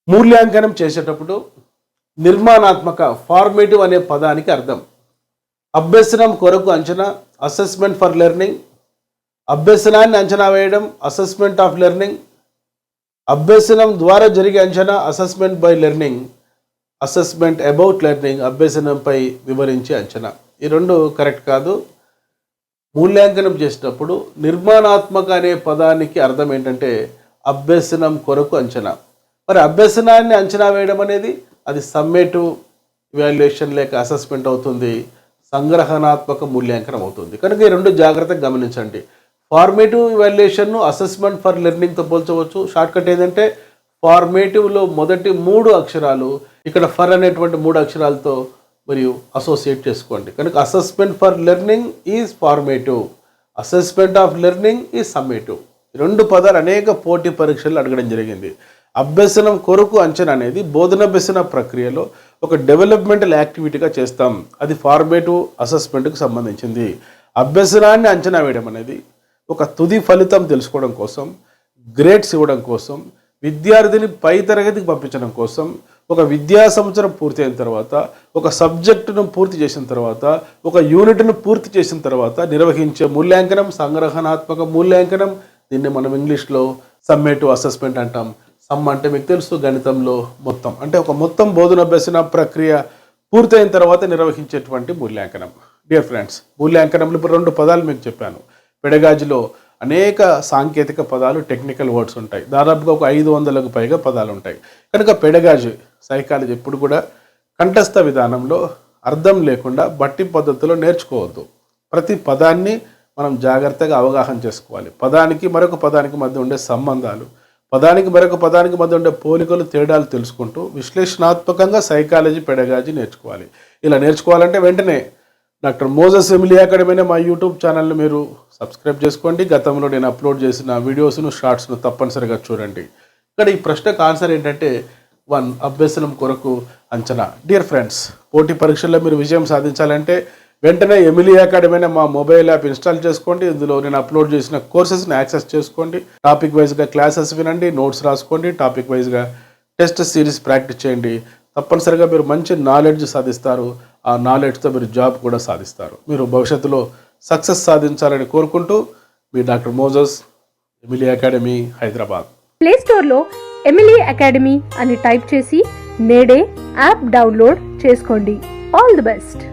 మూల్యాంకనం చేసేటప్పుడు నిర్మాణాత్మక ఫార్మేటివ్ అనే పదానికి అర్థం అభ్యసనం కొరకు అంచనా, అసెస్మెంట్ ఫర్ లెర్నింగ్, అభ్యసనాన్ని అంచనా వేయడం, అసెస్మెంట్ ఆఫ్ లెర్నింగ్, అభ్యసనం ద్వారా జరిగే అంచనా, assessment by learning, assessment about learning, అభ్యసనంపై వివరించే అంచనా. ఈ రెండు కరెక్ట్ కాదు. మూల్యాంకనం చేసేటప్పుడు నిర్మాణాత్మక అనే పదానికి అర్థం ఏంటంటే అభ్యసనం కొరకు అంచనా. మరి అభ్యసనాన్ని అంచనా వేయడం అనేది అది సమ్మేటివ్ ఇవాల్యుయేషన్ లేక అసెస్మెంట్ అవుతుంది, సంగ్రహణాత్మక మూల్యాంకనం అవుతుంది. కనుక ఈ రెండు జాగ్రత్తగా గమనించండి. ఫార్మేటివ్ ఇవాల్యుయేషన్ను అసెస్మెంట్ ఫర్ లెర్నింగ్తో పోల్చవచ్చు. షార్ట్కట్ ఏంటంటే ఫార్మేటివ్లో మొదటి 3 అక్షరాలు ఇక్కడ ఫర్ అనేటువంటి 3 అక్షరాలతో మరియు అసోసియేట్ చేసుకోండి. కనుక assessment for learning is formative, assessment of learning is summative. ఈ రెండు పదాలు అనేక పోటీ పరీక్షలు అడగడం జరిగింది. అభ్యసనం కొరకు అంచనా అనేది బోధనాభ్యసన ప్రక్రియలో ఒక డెవలప్మెంటల్ యాక్టివిటీగా చేస్తాం. అది ఫార్మేటివ్ అసెస్మెంట్కి సంబంధించింది. అభ్యసనాన్ని అంచనా వేయడం అనేది ఒక తుది ఫలితం తెలుసుకోవడం కోసం, గ్రేడ్స్ ఇవ్వడం కోసం, విద్యార్థిని పై తరగతికి పంపించడం కోసం, ఒక విద్యా సంవత్సరం పూర్తి అయిన తర్వాత, ఒక సబ్జెక్టును పూర్తి చేసిన తర్వాత, ఒక యూనిట్ను పూర్తి చేసిన తర్వాత నిర్వహించే మూల్యాంకనం సంగ్రహణాత్మక మూల్యాంకనం. దీన్ని మనం ఇంగ్లీష్లో సమ్మేటివ్ అసెస్మెంట్ అంటాం. సమ్ అంటే మీకు తెలుసు గణితంలో మొత్తం, అంటే ఒక మొత్తం బోధనాభ్యసన ప్రక్రియ పూర్తయిన తర్వాత నిర్వహించేటువంటి మూల్యాంకనం. డియర్ ఫ్రెండ్స్, మూల్యాంకనంలో ఇప్పుడు 2 పదాలు మీకు చెప్పాను. పెడగాజిలో అనేక సాంకేతిక పదాలు, టెక్నికల్ వర్డ్స్ ఉంటాయి. దాదాపుగా ఒక 500కు పైగా పదాలు ఉంటాయి. కనుక పెడగాజీ సైకాలజీ ఎప్పుడు కూడా కంఠస్థ విధానంలో అర్థం లేకుండా బట్టి పద్ధతిలో నేర్చుకోవద్దు. ప్రతి పదాన్ని మనం జాగ్రత్తగా అవగాహన చేసుకోవాలి. పదానికి మరొక పదానికి మధ్య ఉండే సంబంధాలు, పదానికి మరొక పదానికి మధ్య ఉండే పోలికలు, తేడాలు తెలుసుకుంటూ విశ్లేషణాత్మకంగా సైకాలజీ, పెడగాజీ నేర్చుకోవాలి. ఇలా నేర్చుకోవాలంటే వెంటనే డాక్టర్ మోజస్ ఎమిలీ అకాడమీ అనే మా యూట్యూబ్ ఛానల్ని మీరు సబ్స్క్రైబ్ చేసుకోండి. గతంలో నేను అప్లోడ్ చేసిన వీడియోస్ను, షార్ట్స్ను తప్పనిసరిగా చూడండి. ఇక్కడ ఈ ప్రశ్నకు ఆన్సర్ ఏంటంటే 1 అభ్యసనం కొరకు అంచనా. డియర్ ఫ్రెండ్స్, పోటీ పరీక్షల్లో మీరు విజయం సాధించాలంటే వెంటనే ఎమిలీ అకాడమీ అనే మా మొబైల్ యాప్ ఇన్స్టాల్ చేసుకోండి. ఇందులో నేను అప్లోడ్ చేసిన కోర్సెస్ని యాక్సెస్ చేసుకోండి. టాపిక్ వైజ్గా క్లాసెస్ వినండి, నోట్స్ రాసుకోండి, టాపిక్ వైజ్గా టెస్ట్ సిరీస్ ప్రాక్టీస్ చేయండి. తప్పనిసరిగా మీరు మంచి నాలెడ్జ్ సాధిస్తారు. ఆ నాలెడ్జ్తో మీరు జాబ్ కూడా సాధిస్తారు. మీరు భవిష్యత్తులో సక్సెస్ సాధించాలని కోరుకుంటూ మీ doctor Moses, Emily academy, Hyderabad. Play స్టోర్లో ఎమిలీ అకాడమీ అని టైప్ చేసి నేడే యాప్ డౌన్లోడ్ చేసుకోండి. All the best.